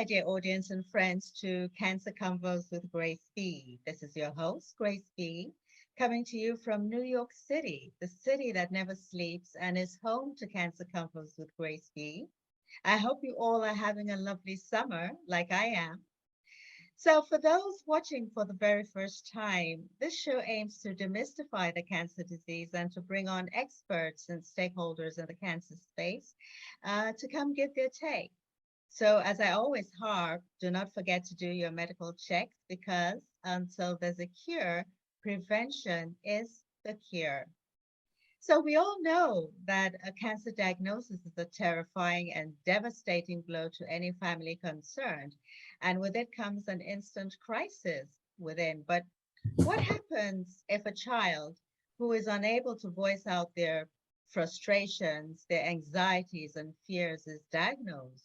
my dear audience and friends, to Cancer Convos with Grace B. This is your host, Grace B, coming to you from New York City, the city that never sleeps and is home to Cancer Convos with Grace B. I hope you all are having a lovely summer like I am. So for those watching for the very first time, this show aims to demystify the cancer disease and to bring on experts and stakeholders in the cancer space to come give their take. So as I always harp, do not forget to do your medical checks because until there's a cure, prevention is the cure. So we all know that a cancer diagnosis is a terrifying and devastating blow to any family concerned. And with it comes an instant crisis within. But what happens if a child who is unable to voice out their frustrations, their anxieties and fears is diagnosed?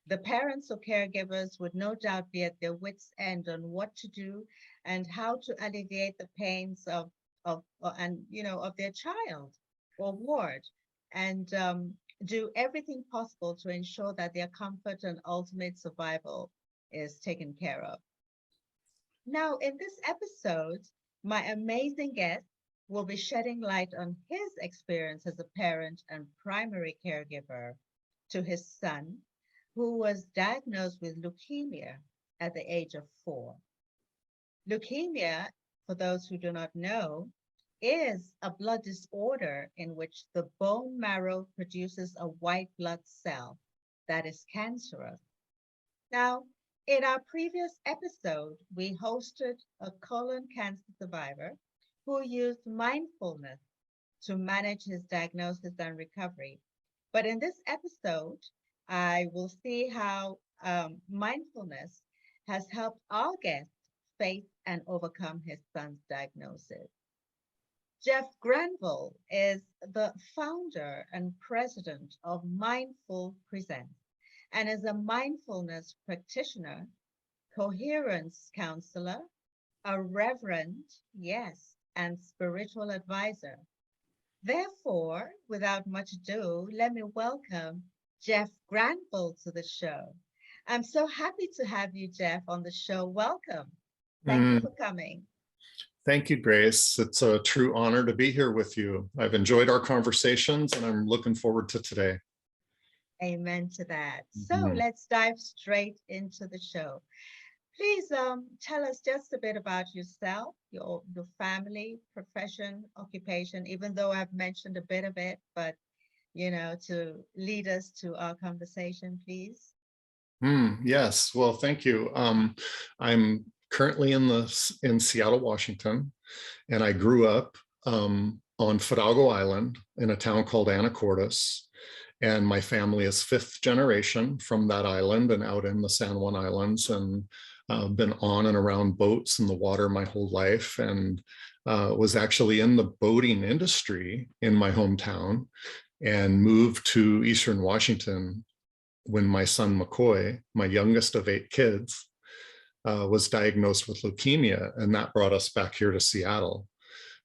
The parents or caregivers would no doubt be at their wits' end on what to do and how to alleviate the pains of their child or ward, and do everything possible to ensure that their comfort and ultimate survival is taken care of. Now, in this episode, my amazing guest will be shedding light on his experience as a parent and primary caregiver to his son, who was diagnosed with leukemia at the age of 4. Leukemia, for those who do not know, is a blood disorder in which the bone marrow produces a white blood cell that is cancerous. Now, in our previous episode, we hosted a colon cancer survivor who used mindfulness to manage his diagnosis and recovery. But in this episode, I will see how mindfulness has helped our guest face and overcome his son's diagnosis. Jeff Granville is the founder and president of Mindful Presents and is a mindfulness practitioner, coherence counselor, a reverend, yes, and spiritual advisor. Therefore, without much ado, let me welcome Jeff Granville to the show. I'm so happy to have you, Jeff, on the show. Welcome. Thank you for coming. Thank you, Grace. It's a true honor to be here with you. I've enjoyed our conversations and I'm looking forward to today. Amen to that. So let's dive straight into the show. Please tell us just a bit about yourself, your family, profession, occupation, even though I've mentioned a bit of it, but to lead us to our conversation, please. Yes, well, thank you. I'm currently in Seattle, Washington, and I grew up on Fidalgo Island in a town called Anacortes, and my family is 5th generation from that island and out in the San Juan Islands, and been on and around boats in the water my whole life, and was actually in the boating industry in my hometown, and moved to Eastern Washington when my son McCoy, my youngest of 8 kids, was diagnosed with leukemia, and that brought us back here to Seattle.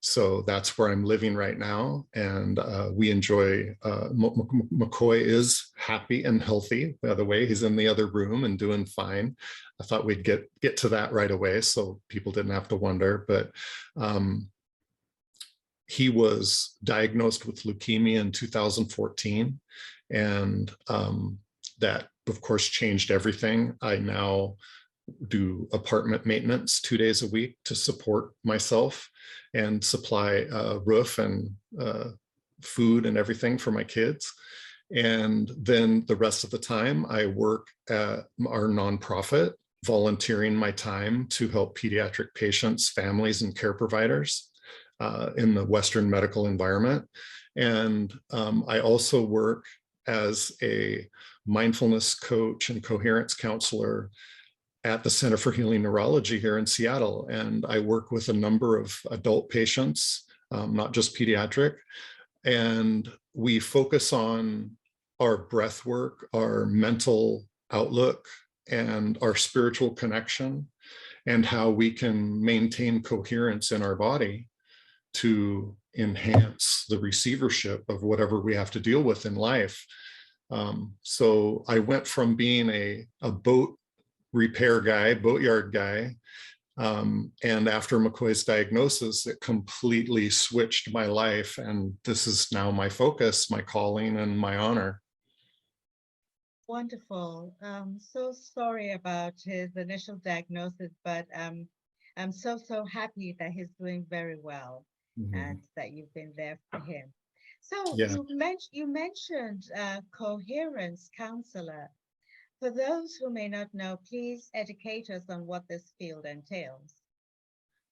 So that's where I'm living right now, and we enjoy, McCoy is happy and healthy. By the way, he's in the other room and doing fine. I thought we'd get to that right away so people didn't have to wonder, but he was diagnosed with leukemia in 2014, and that, of course, changed everything. I now do apartment maintenance 2 days a week to support myself and supply roof and food and everything for my kids. And then the rest of the time, I work at our nonprofit, volunteering my time to help pediatric patients, families, and care providers in the Western medical environment. And I also work as a mindfulness coach and coherence counselor at the Center for Healing Neurology here in Seattle. And I work with a number of adult patients, not just pediatric. And we focus on our breath work, our mental outlook, and our spiritual connection, and how we can maintain coherence in our body to enhance the receivership of whatever we have to deal with in life. So I went from being a boat repair guy, boatyard guy, and after McCoy's diagnosis, it completely switched my life. And this is now my focus, my calling, and my honor. Wonderful. So sorry about his initial diagnosis, but I'm so happy that he's doing very well and that you've been there for him. So Yeah. you mentioned coherence counselor. For those who may not know, please educate us on what this field entails.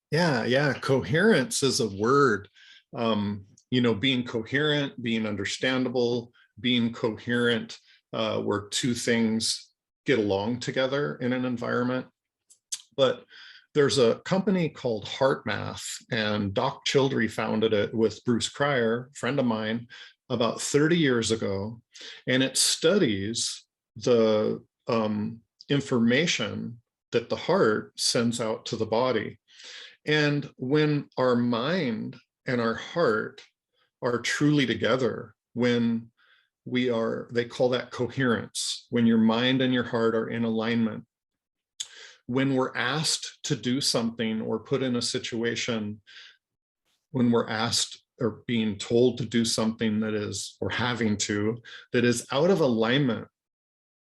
Yeah. Coherence is a word. Being coherent, being understandable, being coherent, where two things get along together in an environment. But there's a company called HeartMath, and Doc Childrey founded it with Bruce Cryer, a friend of mine, about 30 years ago. And it studies the information that the heart sends out to the body. And when our mind and our heart are truly together, when they call that coherence, when your mind and your heart are in alignment, when we're asked to do something or put in a situation, when we're asked or being told to do something that is, or having to, that is out of alignment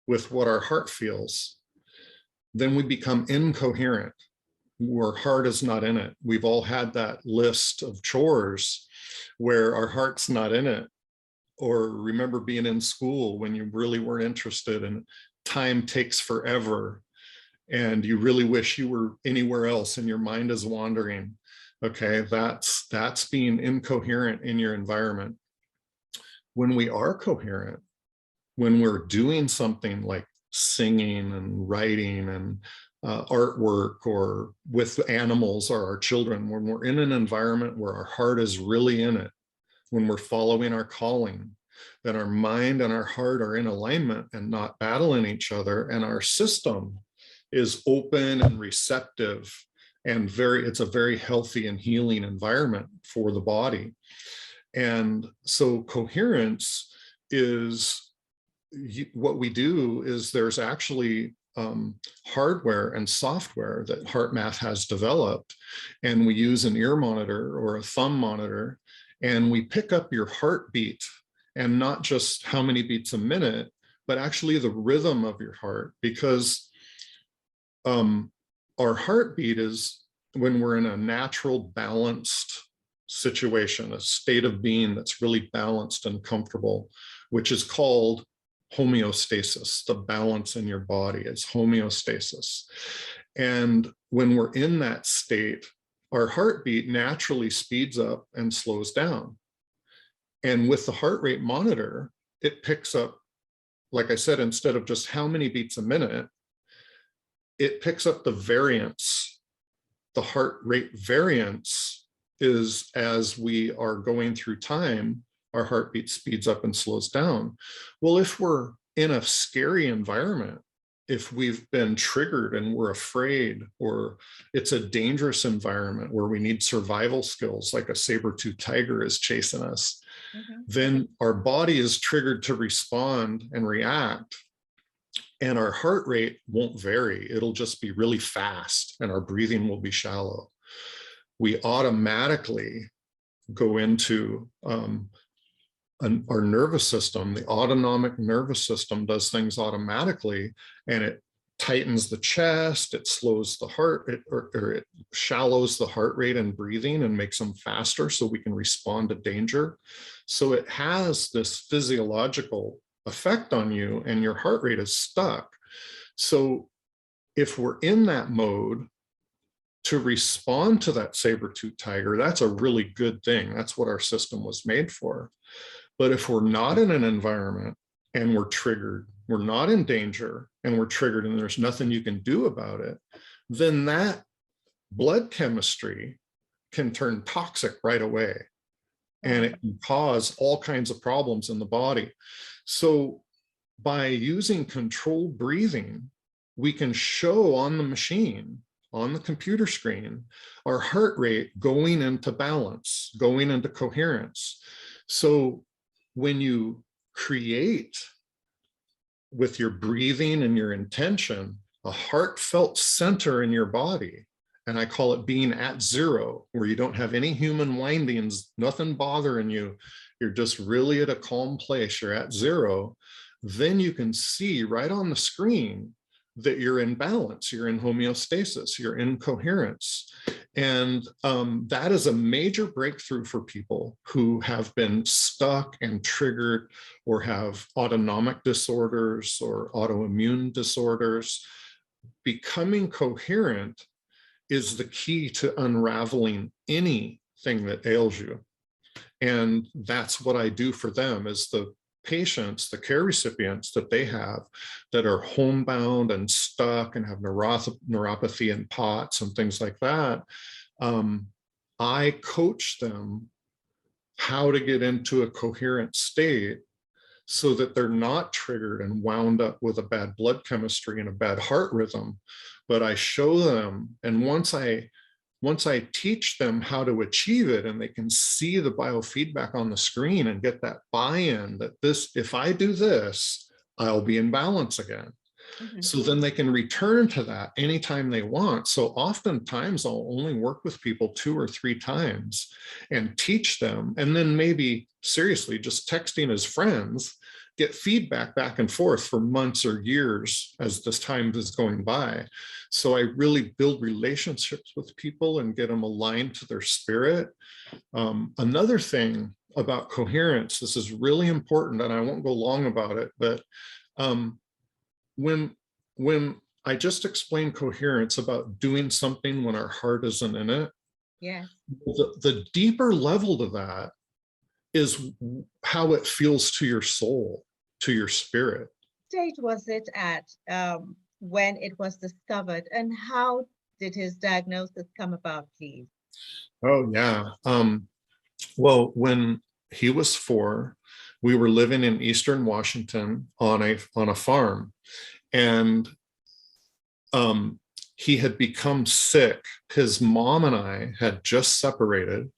with what our heart feels, then we become incoherent. Our heart is not in it. We've all had that list of chores where our heart's not in it. Or remember being in school when you really weren't interested and time takes forever and you really wish you were anywhere else and your mind is wandering. Okay, that's being incoherent in your environment. When we are coherent, when we're doing something like singing and writing and artwork, or with animals or our children, when we're in an environment where our heart is really in it, when we're following our calling, then our mind and our heart are in alignment and not battling each other, and our system is open and receptive, and it's a very healthy and healing environment for the body. And so coherence is what we do. Is there's actually hardware and software that HeartMath has developed, and we use an ear monitor or a thumb monitor, and we pick up your heartbeat, and not just how many beats a minute, but actually the rhythm of your heart. Because our heartbeat is when we're in a natural, balanced situation, a state of being that's really balanced and comfortable, which is called homeostasis. The balance in your body is homeostasis. And when we're in that state, our heartbeat naturally speeds up and slows down. And with the heart rate monitor, it picks up, like I said, instead of just how many beats a minute, it picks up the variance. The heart rate variance is, as we are going through time, our heartbeat speeds up and slows down. Well, if we're in a scary environment, if we've been triggered and we're afraid, or it's a dangerous environment where we need survival skills, like a saber-toothed tiger is chasing us, then our body is triggered to respond and react. And our heart rate won't vary. It'll just be really fast, and our breathing will be shallow. We automatically go into our nervous system. The autonomic nervous system does things automatically, and it tightens the chest, it slows the heart, it shallows the heart rate and breathing and makes them faster so we can respond to danger. So it has this physiological effect on you, and your heart rate is stuck. So if we're in that mode to respond to that saber-toothed tiger, that's a really good thing. That's what our system was made for. But if we're not in an environment and we're triggered, we're not in danger and we're triggered and there's nothing you can do about it, then that blood chemistry can turn toxic right away. And it can cause all kinds of problems in the body. So by using controlled breathing, we can show on the machine, on the computer screen, our heart rate going into balance, going into coherence. So when you create with your breathing and your intention, a heartfelt center in your body. And I call it being at zero, where you don't have any human windings, nothing bothering you. You're just really at a calm place. You're at zero. Then you can see right on the screen that you're in balance, you're in homeostasis, you're in coherence. And that is a major breakthrough for people who have been stuck and triggered or have autonomic disorders or autoimmune disorders. Becoming coherent is the key to unraveling anything that ails you. And that's what I do for them, is the patients, the care recipients that they have that are homebound and stuck and have neuropathy and POTS and things like that. I coach them how to get into a coherent state so that they're not triggered and wound up with a bad blood chemistry and a bad heart rhythm. But I show them, and once I teach them how to achieve it and they can see the biofeedback on the screen and get that buy-in that if I do this, I'll be in balance again. Mm-hmm. So then they can return to that anytime they want. So oftentimes I'll only work with people 2 or 3 times and teach them. And then maybe seriously, just texting as friends, get feedback back and forth for months or years as this time is going by. So I really build relationships with people and get them aligned to their spirit. Another thing about coherence, this is really important, and I won't go long about it, but when I just explained coherence about doing something when our heart isn't in it, yeah, the deeper level to that is how it feels to your soul, to your spirit. What stage was it at when it was discovered, and how did his diagnosis come about, please? Oh, yeah. Well, when he was 4, we were living in Eastern Washington on a farm, and he had become sick. His mom and I had just separated,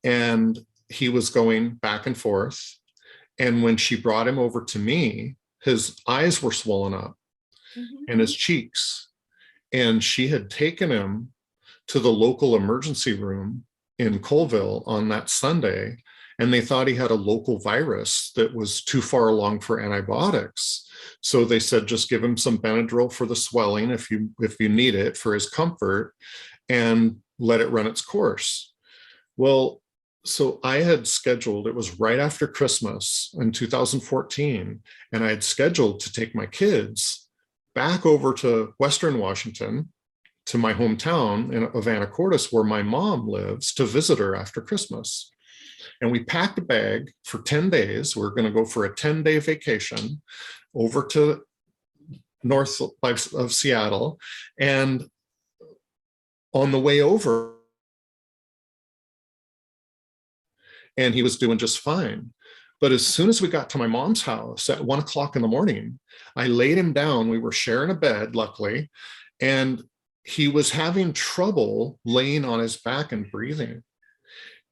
and he was going back and forth. And when she brought him over to me, his eyes were swollen up, mm-hmm. and his cheeks. And she had taken him to the local emergency room in Colville on that Sunday, and they thought he had a local virus that was too far along for antibiotics. So they said, just give him some Benadryl for the swelling if you need it for his comfort, and let it run its course. Well, so I had scheduled, it was right after Christmas in 2014, and I had scheduled to take my kids back over to Western Washington, to my hometown of Anacortes, where my mom lives, to visit her after Christmas. And we packed a bag for 10 days. We're going to go for a 10-day vacation over to north of Seattle. And on the way over, and he was doing just fine. But as soon as we got to my mom's house at 1 o'clock in the morning, I laid him down. We were sharing a bed, luckily, and he was having trouble laying on his back and breathing.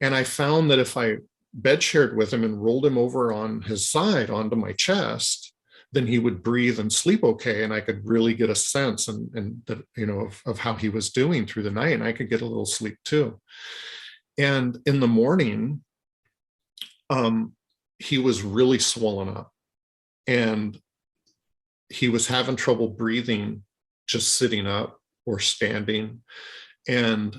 And I found that if I bed shared with him and rolled him over on his side onto my chest, then he would breathe and sleep okay. And I could really get a sense of how he was doing through the night. And I could get a little sleep too. And in the morning, he was really swollen up, and he was having trouble breathing just sitting up or standing. And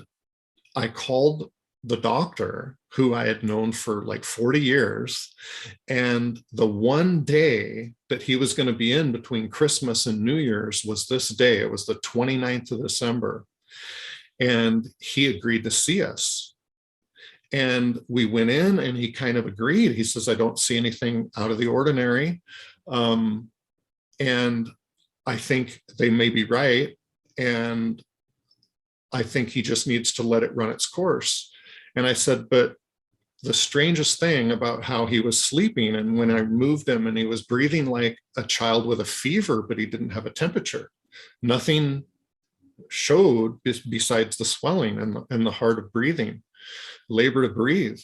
I called the doctor, who I had known for like 40 years. And the one day that he was going to be in between Christmas and New Year's was this day. It was the 29th of December. And he agreed to see us. And we went in, and he kind of agreed. He says, I don't see anything out of the ordinary. And I think they may be right. And I think he just needs to let it run its course. And I said, but the strangest thing about how he was sleeping, and when I moved him, and he was breathing like a child with a fever, but he didn't have a temperature. Nothing showed besides the swelling and the hard of breathing, labor to breathe.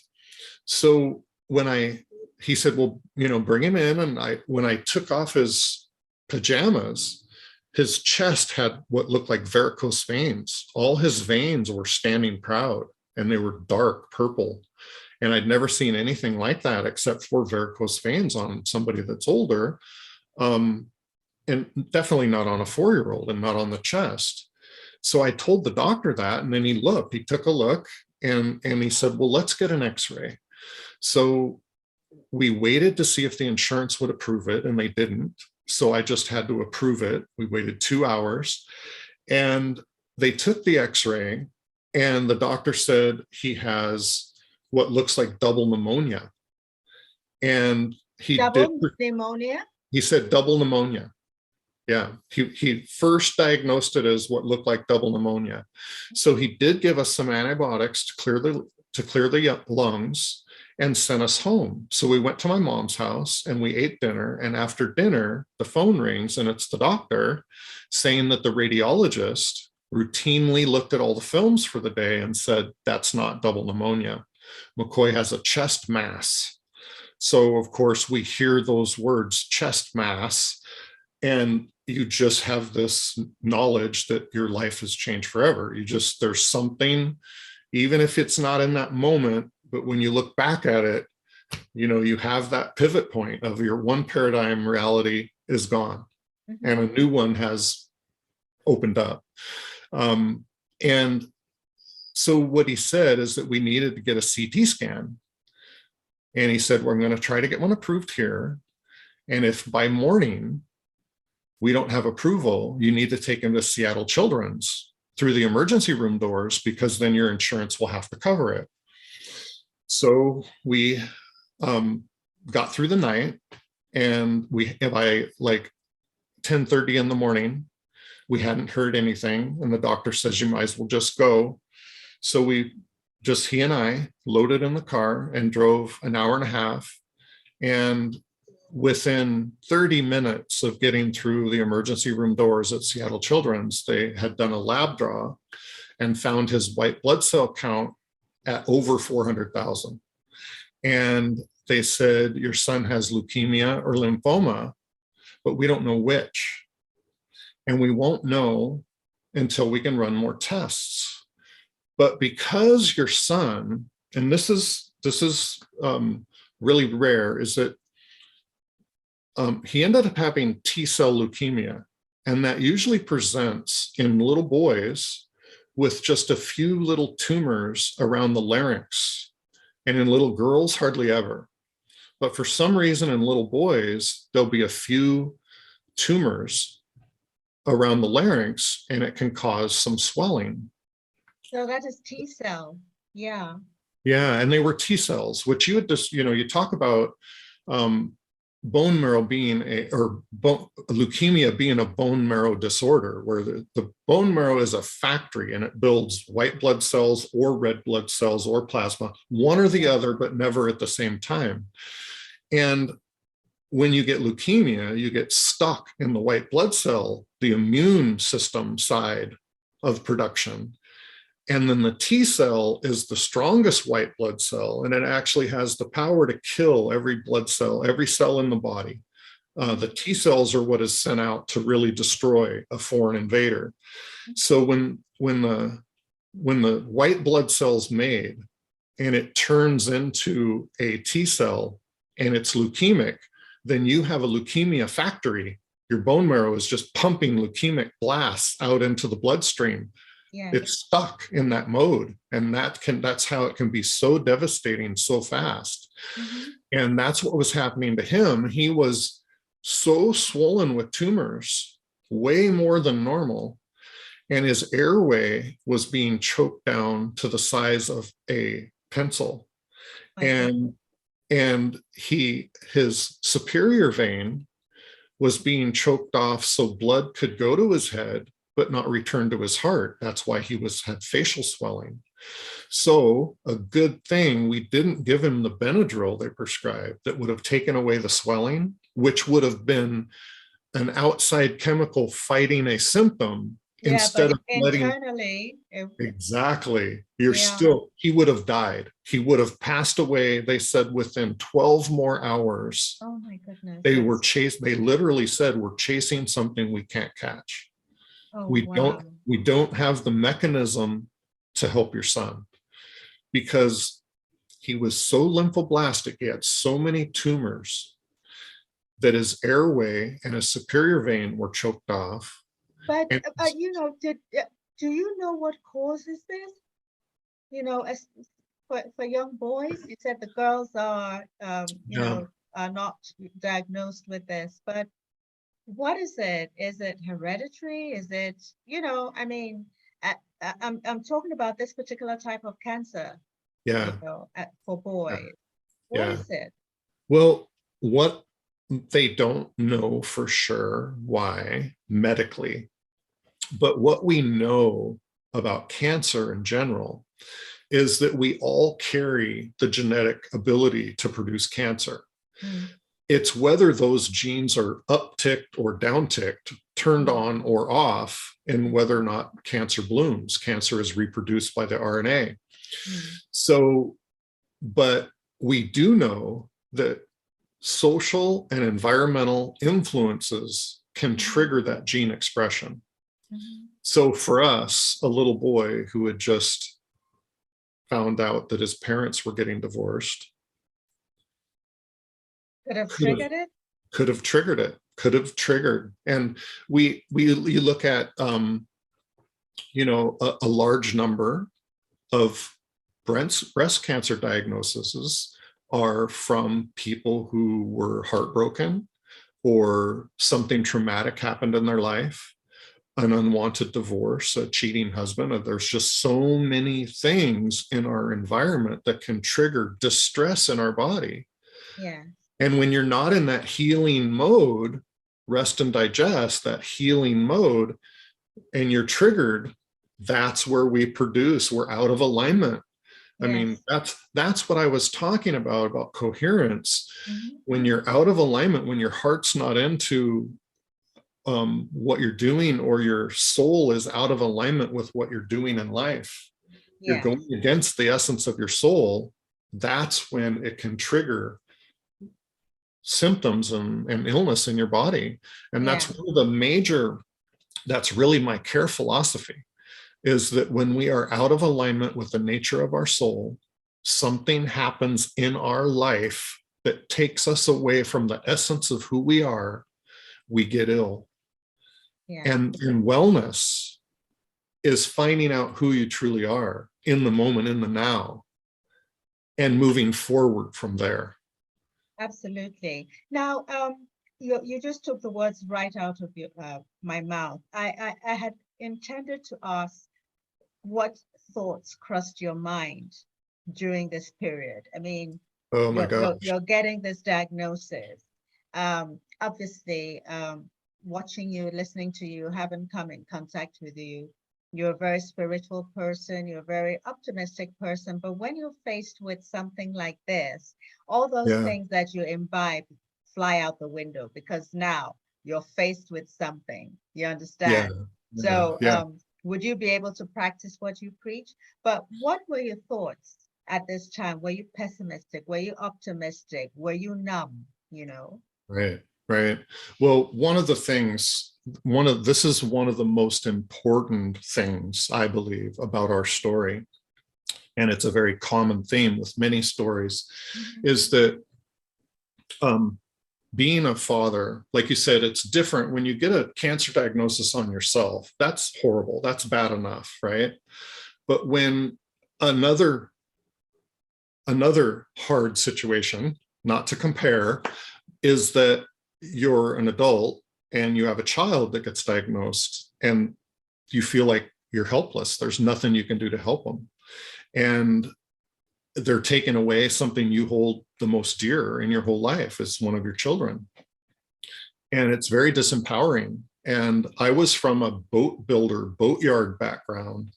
So when I he said, well, bring him in. And when I took off his pajamas, his chest had what looked like varicose veins. All his veins were standing proud, and they were dark purple. And I'd never seen anything like that except for varicose veins on somebody that's older. And definitely not on a 4-year-old, and not on the chest. So I told the doctor that, and then he took a look, and he said, well, let's get an x-ray. So we waited to see if the insurance would approve it, and they didn't. So I just had to approve it. We waited 2 hours, and they took the x-ray, and the doctor said he has what looks like double pneumonia. And Double pneumonia? He said double pneumonia. Yeah, he first diagnosed it as what looked like double pneumonia. So he did give us some antibiotics to clear the lungs, and sent us home. So we went to my mom's house and we ate dinner. And after dinner, the phone rings, and it's the doctor saying that the radiologist routinely looked at all the films for the day and said, that's not double pneumonia. McCoy has a chest mass. So of course we hear those words, chest mass, and you just have this knowledge that your life has changed forever. There's something, even if it's not in that moment, but when you look back at it, you have that pivot point of your one paradigm reality is gone, and a new one has opened up. And so what he said is that we needed to get a CT scan. And he said, well, I'm going to try to get one approved here. And if by morning we don't have approval, you need to take him to Seattle Children's through the emergency room doors, because then your insurance will have to cover it. So we got through the night, and by like 10:30 in the morning, we hadn't heard anything. And the doctor says, you might as well just go. So he and I loaded in the car and drove an hour and a half. And within 30 minutes of getting through the emergency room doors at Seattle Children's, they had done a lab draw and found his white blood cell count at over 400,000. And they said, your son has leukemia or lymphoma, but we don't know which. And we won't know until we can run more tests. But because your son, and this is really rare, is that he ended up having T-cell leukemia. And that usually presents in little boys with just a few little tumors around the larynx. And in little girls, hardly ever. But for some reason in little boys, there'll be a few tumors around the larynx, and it can cause some swelling. So that is T-cell. Yeah. Yeah, and they were T-cells, which you would just, you talk about bone marrow being leukemia being a bone marrow disorder, where the bone marrow is a factory, and it builds white blood cells or red blood cells or plasma, one or the other, but never at the same time. And when you get leukemia, you get stuck in the white blood cell, the immune system side of production. And then the T cell is the strongest white blood cell, and it actually has the power to kill every blood cell, every cell in the body. The T cells are what is sent out to really destroy a foreign invader. So when the white blood cell's made and it turns into a T cell and it's leukemic, then you have a leukemia factory. Your bone marrow is just pumping leukemic blasts out into the bloodstream. Yeah. It's stuck in that mode, and that's how it can be so devastating so fast. And that's what was happening to him. He was so swollen with tumors, way more than normal, and his airway was being choked down to the size of a pencil. And his superior vein was being choked off so blood could go to his head but not return to his heart. That's why he had facial swelling. So a good thing we didn't give him the Benadryl they prescribed that would have taken away the swelling, which would have been an outside chemical fighting a symptom Yeah, but instead of letting. internally, Exactly. yeah. He would have died. He would have passed away. They said within 12 more hours. Oh my goodness. They literally said, we're chasing something we can't catch. Oh, We don't, wow. we don't have the mechanism to help your son because he was so lymphoblastic. He had so many tumors that his airway and his superior vein were choked off. But And do you know what causes this? As for young boys, you said the girls are, yeah, are not diagnosed with this, but what is it? Is it hereditary? Is it, I mean, I'm talking about this particular type of cancer, yeah, for yeah, boys. What yeah. is it? Well, what they don't know for sure why medically, but what we know about cancer in general is that we all carry the genetic ability to produce cancer. Mm, It's whether those genes are upticked or downticked, turned mm, on or off, and whether or not cancer blooms. Cancer is reproduced by the RNA. mm, So, but we do know that social and environmental influences can mm, trigger that gene expression. mm. So for us, a little boy who had just found out that his parents were getting divorced Could have could have triggered it? triggered it, could have triggered. And you look at a large number of breast cancer diagnoses are from people who were heartbroken or something traumatic happened in their life, an unwanted divorce, a cheating husband. There's just so many things in our environment that can trigger distress in our body. Yeah, And when you're not in that healing mode, rest and digest, that healing mode, and you're triggered, that's where we're out of alignment. I mean, yes. that's what I was talking about coherence. Hmm. When you're out of alignment, when your heart's not into what you're doing, or your soul is out of alignment with what you're doing in life, you're Yes, going against the essence of your soul. That's when it can trigger symptoms and illness in your body. And that's yeah, one of the major, that's really my care philosophy, is that when we are out of alignment with the nature of our soul, something happens in our life that takes us away from the essence of who we are. We get ill. yeah. And wellness is finding out who you truly are in the moment, in the now, and moving forward from there. Absolutely. Now, you just took the words right out of my mouth. I had intended to ask what thoughts crossed your mind during this period. I mean, Oh my gosh. you're getting this diagnosis. Obviously, watching you, listening to you, haven't come in contact with you. You're a very spiritual person, you're a very optimistic person, but when you're faced with something like this, all those Yeah. things that you imbibe fly out the window because now you're faced with something. You Yeah. understand? Yeah. So, Yeah. would you be able to practice what you preach? But what were your thoughts at this time? Were you pessimistic? Were you optimistic? Were you numb? Right. Right. Well, this is one of the most important things I believe about our story, and it's a very common theme with many stories, Mhm. is that um, being a father, like you said, it's different when you get a cancer diagnosis on yourself. That's horrible. That's bad enough, right? But when another hard situation, not to compare, is that you're an adult and you have a child that gets diagnosed and you feel like you're helpless. There's nothing you can do to help them. And they're taking away something you hold the most dear in your whole life as one of your children. And it's very disempowering. And I was from a boat builder, boatyard background,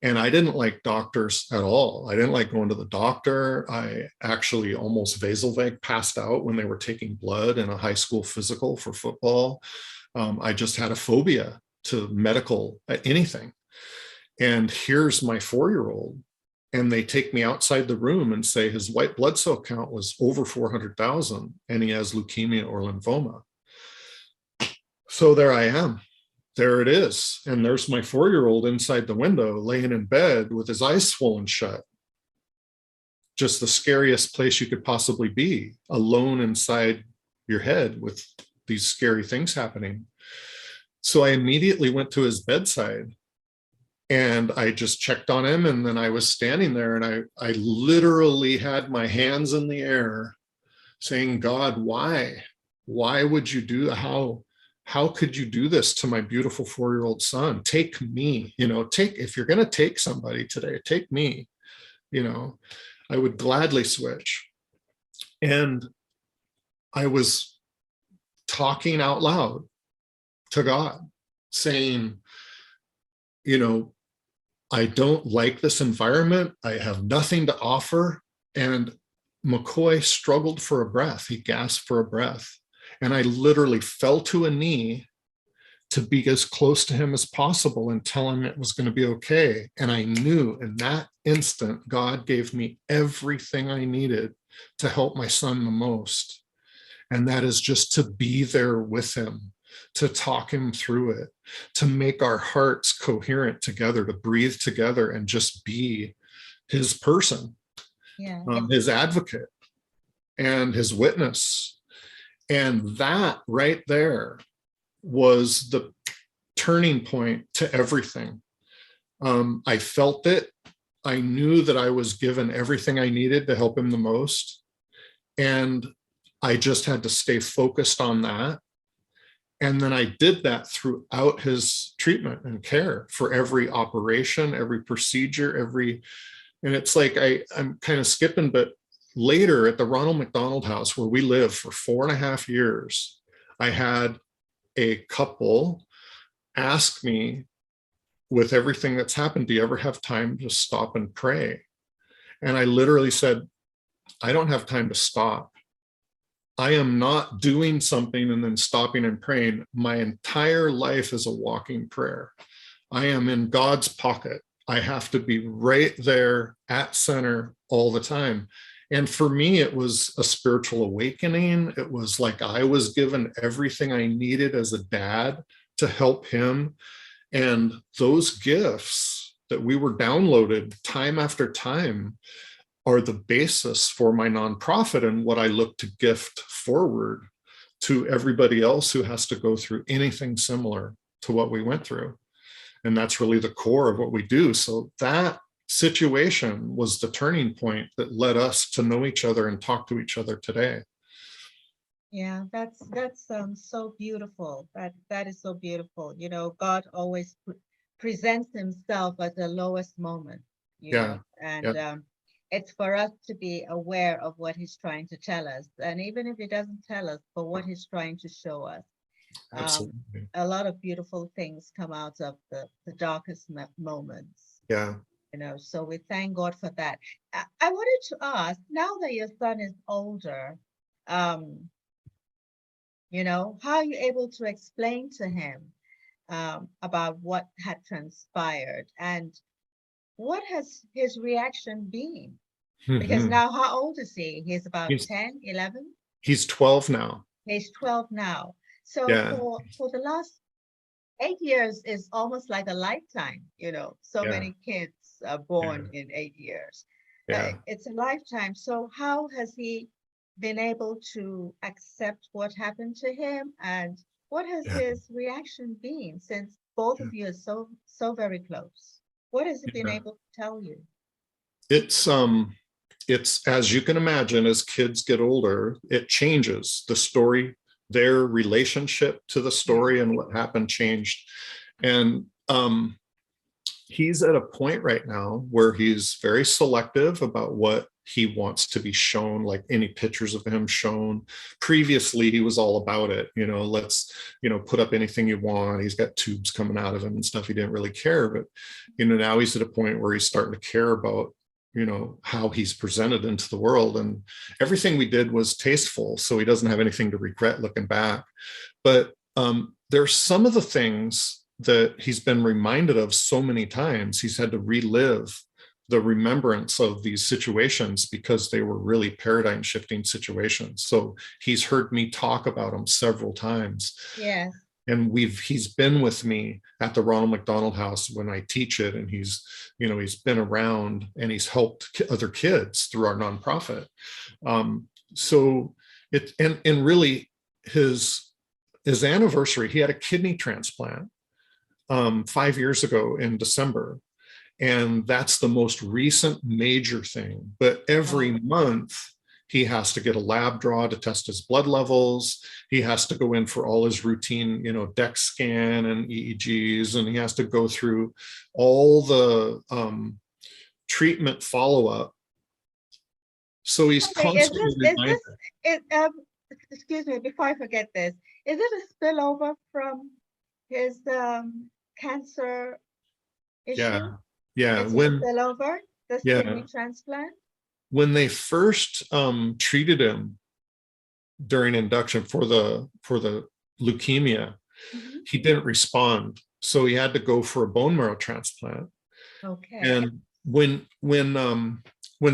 and I didn't like doctors at all. I didn't like going to the doctor. I actually almost vasovac passed out when they were taking blood in a high school physical for football. I just had a phobia to medical anything. And here's my 4-year-old, and they take me outside the room and say his white blood cell count was over 400,000 and he has leukemia or lymphoma. So there I am. There it is. And there's my 4-year-old inside the window, laying in bed with his eyes swollen shut. Just the scariest place you could possibly be, alone inside your head with these scary things happening. So I immediately went to his bedside and I just checked on him. And then I was standing there and I literally had my hands in the air saying, God, why? Why would you do how could you do this to my beautiful 4-year-old son? Take me, if you're going to take somebody today, take me, I would gladly switch. And I was talking out loud to God, saying, I don't like this environment. I have nothing to offer. And McCoy struggled for a breath. He gasped for a breath. And I literally fell to a knee to be as close to him as possible and tell him it was going to be okay. And I knew in that instant, God gave me everything I needed to help my son the most. And that is just to be there with him, to talk him through it, to make our hearts coherent together, to breathe together and just be his person, his advocate and his witness. And that right there was the turning point to everything. I felt it. I knew that I was given everything I needed to help him the most. And I just had to stay focused on that. And then I did that throughout his treatment and care, for every operation, every procedure, and it's like I'm kind of skipping, but later at the Ronald McDonald House where we lived for 4.5 years, I had a couple ask me, with everything that's happened, do you ever have time to stop and pray? And I literally said, I don't have time to stop. I am not doing something and then stopping and praying. My entire life is a walking prayer. I am in God's pocket. I have to be right there at center all the time. And for me, it was a spiritual awakening. It was like I was given everything I needed as a dad to help him. And those gifts that we were downloaded time after time are the basis for my nonprofit and what I look to gift forward to everybody else who has to go through anything similar to what we went through. And that's really the core of what we do. So that situation was the turning point that led us to know each other and talk to each other today. Yeah, that's so beautiful. That is so beautiful. God always presents himself at the lowest moment, and it's for us to be aware of what he's trying to tell us. And even if he doesn't tell us, for what he's trying to show us. Absolutely. A lot of beautiful things come out of the darkest moments. Yeah. So we thank God for that. I wanted to ask, now that your son is older, how are you able to explain to him about what had transpired, and what has his reaction been? Because now, how old is he? He's about 10, 11? He's 12 now. He's 12 now. So for the last 8 years is almost like a lifetime, many kids are born in 8 years. It's a lifetime. So how has he been able to accept what happened to him, and what has his reaction been, since both of you are so very close? What has he been able to tell you? It's as you can imagine, as kids get older, it changes. The story, their relationship to the story and what happened changed. And he's at a point right now where he's very selective about what he wants to be shown, like any pictures of him shown. Previously, he was all about it. Let's, put up anything you want. He's got tubes coming out of him and stuff. He didn't really care. But, now he's at a point where he's starting to care about, how he's presented into the world. And everything we did was tasteful. So he doesn't have anything to regret looking back. But there's some of the things that he's been reminded of so many times. He's had to relive the remembrance of these situations because they were really paradigm shifting situations. So he's heard me talk about them several times. Yes. And he's been with me at the Ronald McDonald House when I teach it, and he's been around and he's helped other kids through our nonprofit. So it and really his anniversary, he had a kidney transplant 5 years ago in December. And that's the most recent major thing. But every month, he has to get a lab draw to test his blood levels. He has to go in for all his routine, DEX scan and EEGs, and he has to go through all the treatment follow-up. So he's constantly reminded. Excuse me, before I forget this, is it a spillover from his cancer issue? Yeah. It's a spillover, this kidney transplant? When they first treated him during induction for the leukemia, he didn't respond. So he had to go for a bone marrow transplant. Okay. And when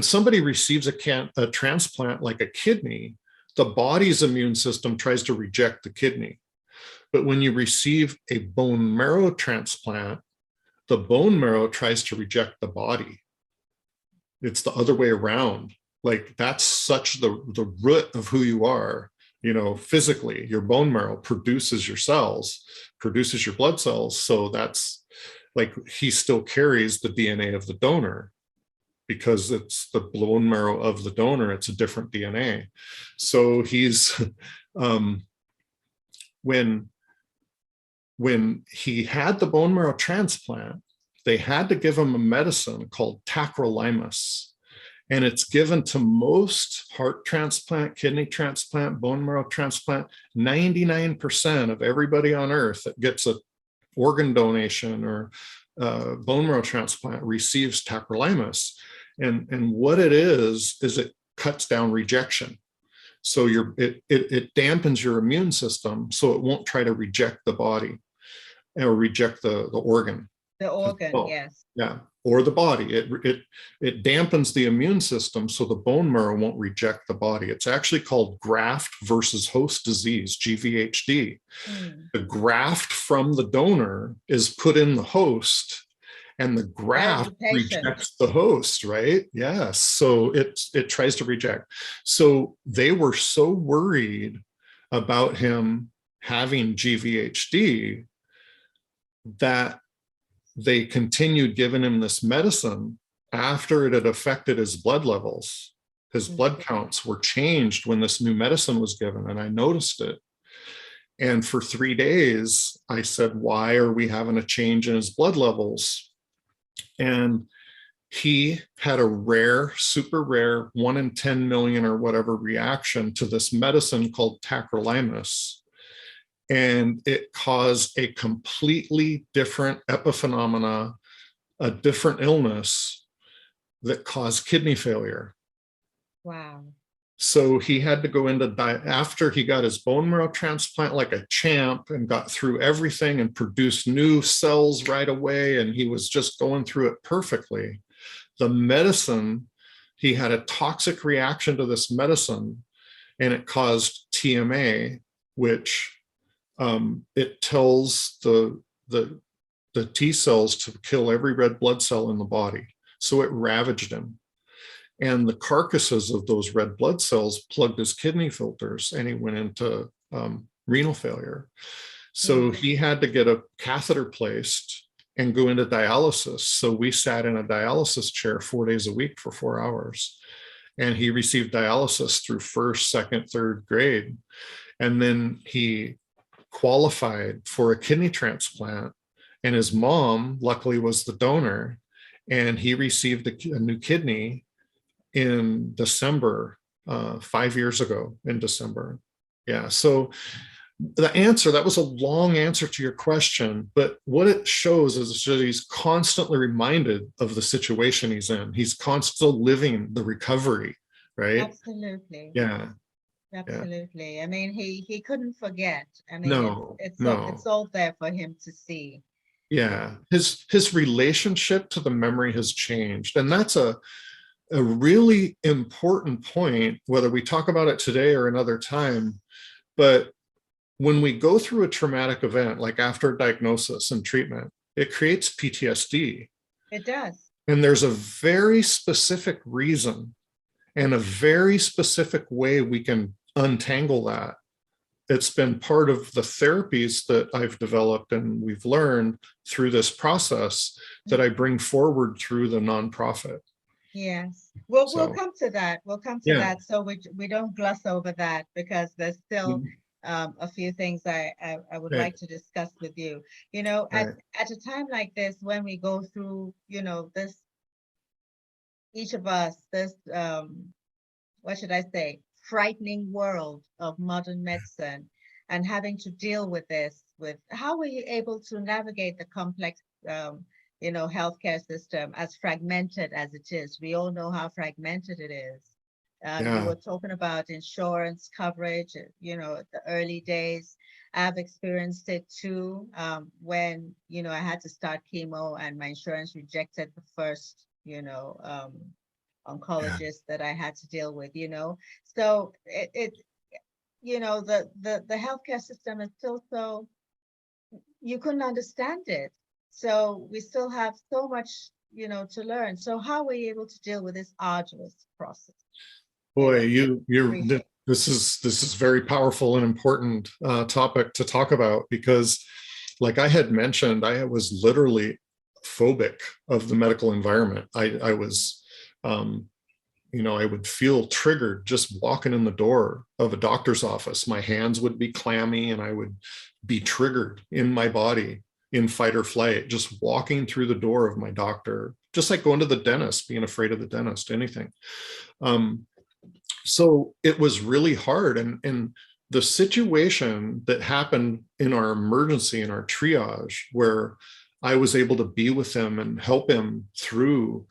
somebody receives a transplant like a kidney, the body's immune system tries to reject the kidney. But when you receive a bone marrow transplant, the bone marrow tries to reject the body. It's the other way around. Like that's such the root of who you are, physically. Your bone marrow produces your cells, produces your blood cells. So that's like he still carries the DNA of the donor because it's the bone marrow of the donor. It's a different DNA. So he's when he had the bone marrow transplant, they had to give him a medicine called tacrolimus. And it's given to most heart transplant, kidney transplant, bone marrow transplant. 99% of everybody on earth that gets an organ donation or bone marrow transplant receives tacrolimus. And what it is it cuts down rejection. So it dampens your immune system so it won't try to reject the body or reject the organ. The organ, yes. Yeah, or the body. It dampens the immune system so the bone marrow won't reject the body. It's actually called graft versus host disease, GVHD. The graft from the donor is put in the host, and the graft rejects the host, right? Yes. So it tries to reject. So they were so worried about him having GVHD that they continued giving him this medicine after it had affected his blood levels. His blood counts were changed when this new medicine was given, and I noticed it. And for 3 days, I said, why are we having a change in his blood levels? And he had a rare, super rare, 1 in 10 million or whatever reaction to this medicine called tacrolimus. And it caused a completely different epiphenomena, a different illness that caused kidney failure. Wow. So he had to go into after he got his bone marrow transplant like a champ and got through everything and produced new cells right away. And he was just going through it perfectly. The medicine, he had a toxic reaction to this medicine, and it caused TMA, which it tells the T cells to kill every red blood cell in the body. So it ravaged him. And the carcasses of those red blood cells plugged his kidney filters, and he went into renal failure. So he had to get a catheter placed and go into dialysis. So we sat in a dialysis chair 4 days a week for 4 hours. And he received dialysis through first, second, third grade. And then he qualified for a kidney transplant. And his mom, luckily, was the donor. And he received a new kidney in December, 5 years ago in December. Yeah. So that was a long answer to your question, but what it shows is that he's constantly reminded of the situation he's in. He's constantly living the recovery, right? Absolutely. Yeah. Absolutely. Yeah. I mean, he couldn't forget. I mean, No, it's all there for him to see. Yeah, his relationship to the memory has changed, and that's a really important point, whether we talk about it today or another time. But when we go through a traumatic event, like after diagnosis and treatment, it creates PTSD. It does. And there's a very specific reason and a very specific way we can untangle that. It's been part of the therapies that I've developed and we've learned through this process that I bring forward through the nonprofit. Yes. We'll So, come to that. We'll come to yeah. that. So we don't gloss over that because there's still a few things I would Right, like to discuss with you. You know, right. at a time like this, when we go through, this, each of us, this what should I say, frightening world of modern medicine, and having to deal with this, with how were you able to navigate the complex, healthcare system, as fragmented as it is? We all know how fragmented it is. You Yeah, were talking about insurance coverage, the early days. I've experienced it too, when, I had to start chemo and my insurance rejected the first, yeah. oncologist that I had to deal with, So the healthcare system is still so, you couldn't understand it. So we still have so much, to learn. So how were you able to deal with this arduous process? Boy, Appreciate. this is very powerful and important topic to talk about, because like I had mentioned, I was literally phobic of the medical environment. I was, I would feel triggered just walking in the door of a doctor's office. My hands would be clammy and I would be triggered in my body in fight or flight, just walking through the door of my doctor, just like going to the dentist, being afraid of the dentist, anything. So it was really hard. And the situation that happened in our emergency, in our triage, where I was able to be with him and help him through,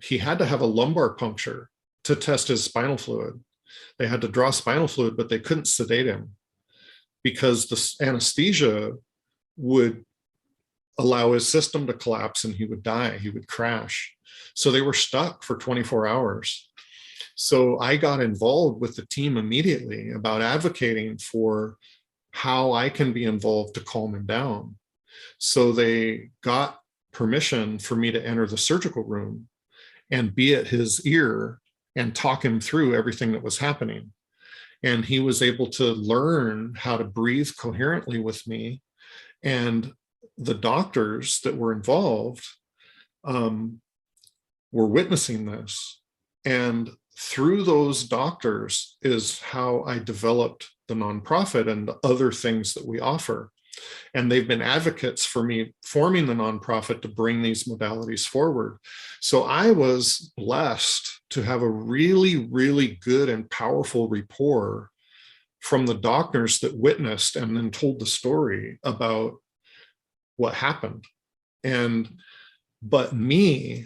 he had to have a lumbar puncture to test his spinal fluid. They had to draw spinal fluid, but they couldn't sedate him because the anesthesia would allow his system to collapse and he would die, he would crash. So they were stuck for 24 hours. So I got involved with the team immediately about advocating for how I can be involved to calm him down. So they got permission for me to enter the surgical room and be at his ear and talk him through everything that was happening. And he was able to learn how to breathe coherently with me. And the doctors that were involved were witnessing this. And through those doctors is how I developed the nonprofit and the other things that we offer. And they've been advocates for me forming the nonprofit to bring these modalities forward. So I was blessed to have a really, really good and powerful rapport from the doctors that witnessed and then told the story about what happened. But me,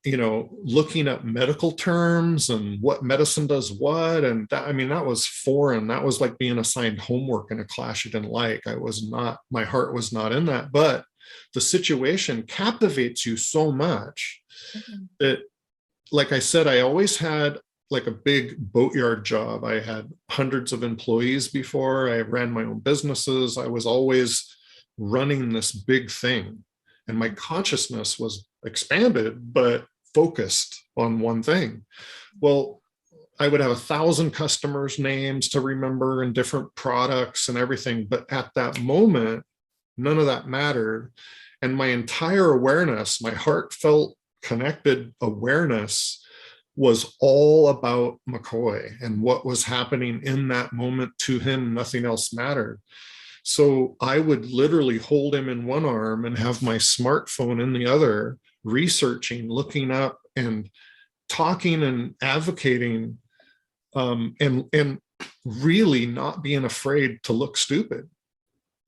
looking at medical terms and what medicine does what, and that was foreign. That was like being assigned homework in a class you didn't like. My heart was not in that, but the situation captivates you so much that, like I said, I always had like a big boatyard job. I had hundreds of employees before. I ran my own businesses. I was always running this big thing. And my consciousness was expanded, but focused on one thing. Well, I would have 1,000 customers' names to remember and different products and everything. But at that moment, none of that mattered. And my entire awareness, my heartfelt connected awareness, was all about McCoy and what was happening in that moment to him. Nothing else mattered. So I would literally hold him in one arm and have my smartphone in the other, researching, looking up and talking and advocating, and really not being afraid to look stupid.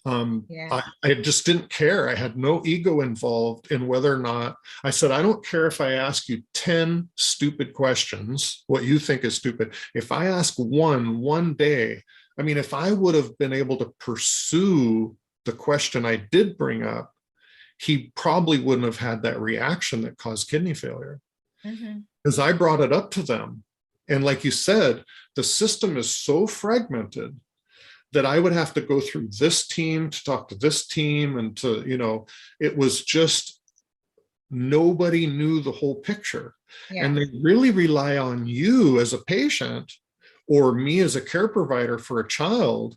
Yeah. I just didn't care. I had no ego involved in whether or not. I said, I don't care if I ask you 10 stupid questions, what you think is stupid. If I ask one day, if I would have been able to pursue the question I did bring up, he probably wouldn't have had that reaction that caused kidney failure. Mm-hmm. Because I brought it up to them. And like you said, the system is so fragmented that I would have to go through this team to talk to this team and to, it was just, nobody knew the whole picture. Yeah. And they really rely on you as a patient or me as a care provider for a child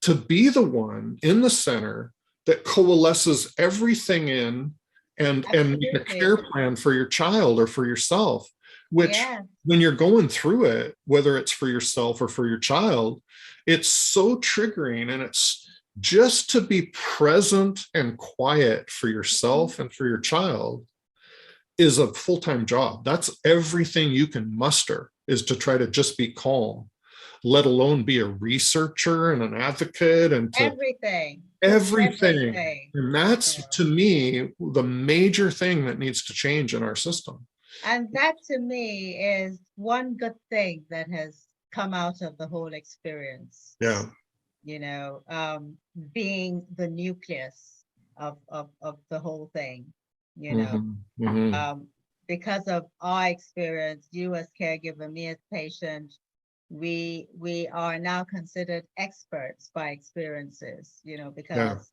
to be the one in the center that coalesces everything in and make a Absolutely. care plan for your child or for yourself, which Yeah. when you're going through it, whether it's for yourself or for your child, it's so triggering. And it's just to be present and quiet for yourself and for your child is a full-time job. That's everything you can muster, is to try to just be calm, let alone be a researcher and an advocate and to Everything. everything. And that's, Yeah. to me, the major thing that needs to change in our system. And that to me is one good thing that has come out of the whole experience. Yeah. Being the nucleus of the whole thing, because of our experience, you as caregiver, me as patient, we are now considered experts by experiences, because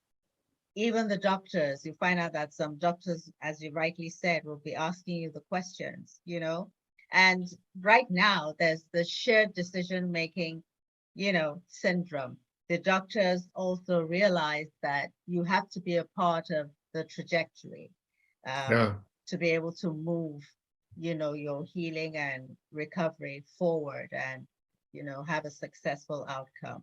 even the doctors, you find out that some doctors, as you rightly said, will be asking you the questions, and right now there's the shared decision making, syndrome. The doctors also realize that you have to be a part of the trajectory, to be able to move, your healing and recovery forward and, have a successful outcome.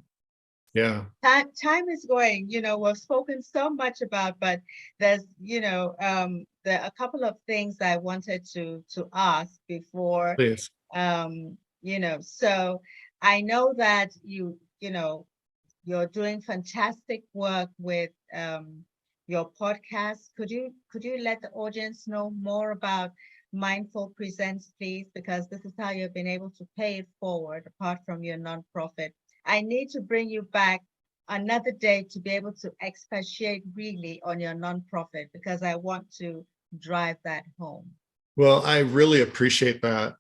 Yeah. Time is going, we've spoken so much about, but there's, there are a couple of things I wanted to ask before. Please. So I know that you're doing fantastic work with your podcast. Could you let the audience know more about Mindful Presents, please? Because this is how you've been able to pay it forward, apart from your nonprofit. I need to bring you back another day to be able to expatiate really on your nonprofit, because I want to drive that home. Well, I really appreciate that.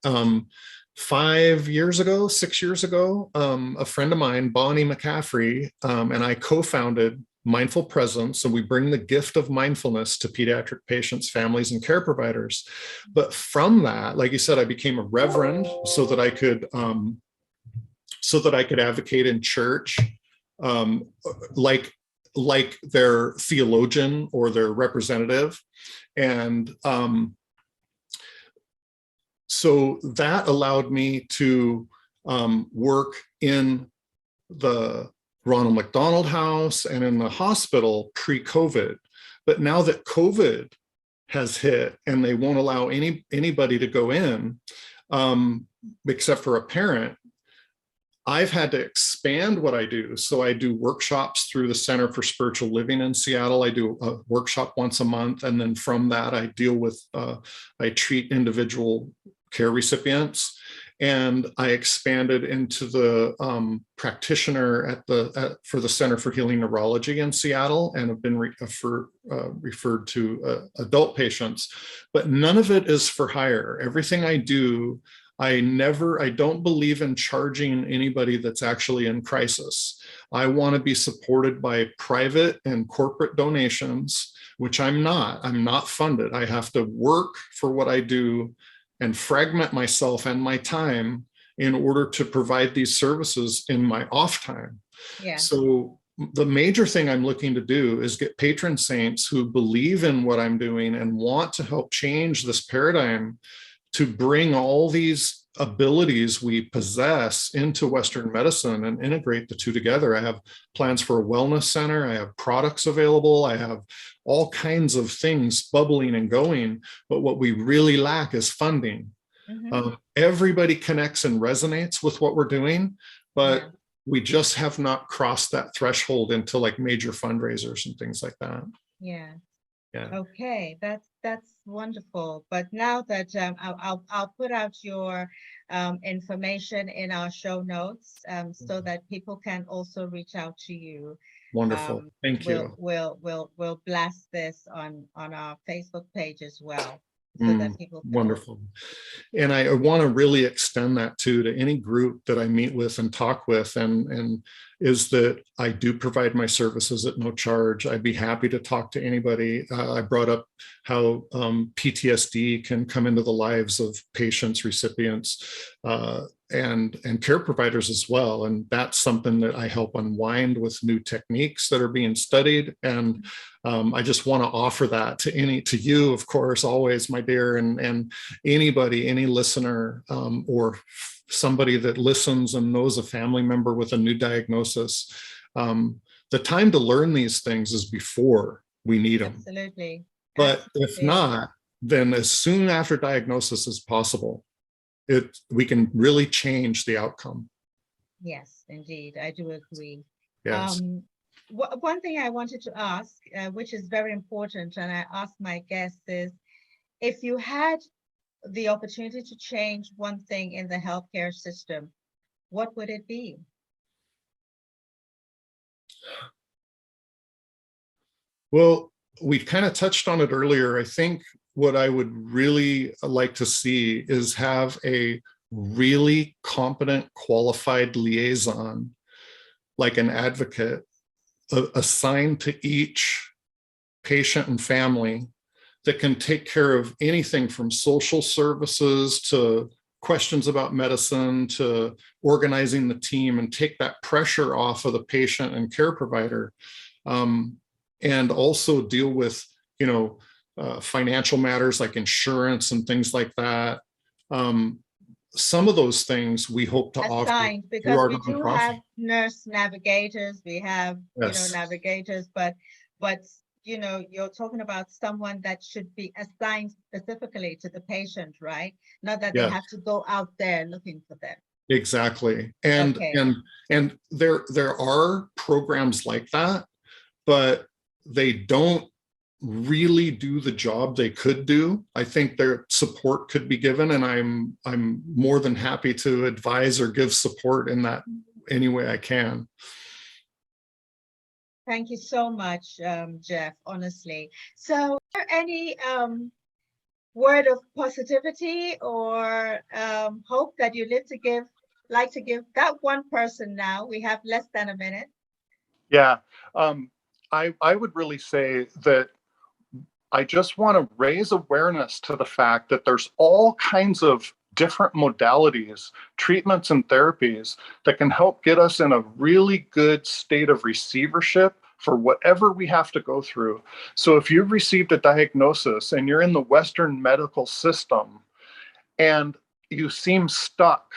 6 years ago, a friend of mine, Bonnie McCaffrey, and I co-founded Mindful Presence. So we bring the gift of mindfulness to pediatric patients, families, and care providers. But from that, like you said, I became a reverend so that I could advocate in church, like their theologian or their representative. And so that allowed me to work in the Ronald McDonald House and in the hospital pre-COVID. But now that COVID has hit and they won't allow anybody to go in, except for a parent, I've had to expand what I do. So I do workshops through the Center for Spiritual Living in Seattle. I do a workshop once a month. And then from that, I deal with, I treat individual care recipients. And I expanded into the practitioner for the Center for Healing Neurology in Seattle, and have been referred to adult patients. But none of it is for hire. Everything I do, I don't believe in charging anybody that's actually in crisis. I want to be supported by private and corporate donations, which I'm not. I'm not funded. I have to work for what I do and fragment myself and my time in order to provide these services in my off time. Yeah. So the major thing I'm looking to do is get patron saints who believe in what I'm doing and want to help change this paradigm to bring all these abilities we possess into Western medicine and integrate the two together. I have plans for a wellness center. I have products available. I have all kinds of things bubbling and going, but what we really lack is funding. Mm-hmm. Everybody connects and resonates with what we're doing, but we just have not crossed that threshold into like major fundraisers and things like that. Yeah. Yeah. Okay, that's wonderful. But now that I'll put out your information in our show notes, so that people can also reach out to you. Wonderful. Thank you. We'll blast this on our Facebook page as well, so Mm, that people can also. wonderful. And I want to really extend that too to any group that I meet with and talk with, and is that I do provide my services at no charge. I'd be happy to talk to anybody. I brought up how PTSD can come into the lives of patients, recipients, and care providers as well. And that's something that I help unwind with new techniques that are being studied. And I just want to offer that to you, of course, always, my dear, and anybody, any listener, or somebody that listens and knows a family member with a new diagnosis. The time to learn these things is before we need them. Absolutely. But if not, then as soon after diagnosis as possible, we can really change the outcome. Yes, indeed. I do agree. Yes. One thing I wanted to ask, which is very important, and I ask my guests, is if you had the opportunity to change one thing in the healthcare system, what would it be? Well, we kind of touched on it earlier. I think what I would really like to see is have a really competent, qualified liaison, like an advocate, assigned to each patient and family that can take care of anything from social services to questions about medicine to organizing the team, and take that pressure off of the patient and care provider. And also deal with, financial matters like insurance and things like that. Some of those things we hope to offer Assigned, because we do have nurse navigators, we have, Yes. navigators, but you're talking about someone that should be assigned specifically to the patient, right? Not that they Yes. have to go out there looking for them. Exactly. And Okay. and there are programs like that, but they don't really do the job they could do. I think their support could be given, and I'm more than happy to advise or give support in that any way I can. Thank you so much, Jeff, honestly. So is there any word of positivity or hope that you like to give that one person now? We have less than a minute. Yeah, I would really say that I just want to raise awareness to the fact that there's all kinds of different modalities, treatments, and therapies that can help get us in a really good state of receivership for whatever we have to go through. So if you've received a diagnosis and you're in the Western medical system and you seem stuck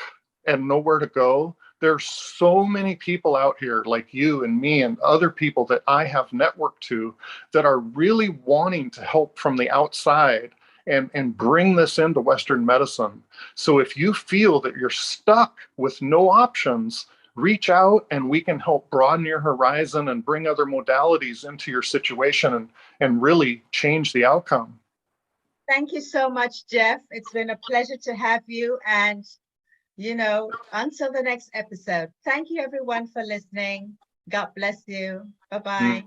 and nowhere to go, there's so many people out here like you and me and other people that I have networked to that are really wanting to help from the outside and bring this into Western medicine. So if you feel that you're stuck with no options, reach out and we can help broaden your horizon and bring other modalities into your situation and really change the outcome. Thank you so much, Jeff. It's been a pleasure to have you. And, until the next episode, thank you everyone for listening. God bless you. Bye-bye.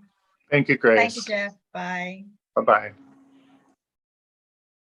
Thank you, Grace. Thank you, Jeff. Bye. Bye-bye.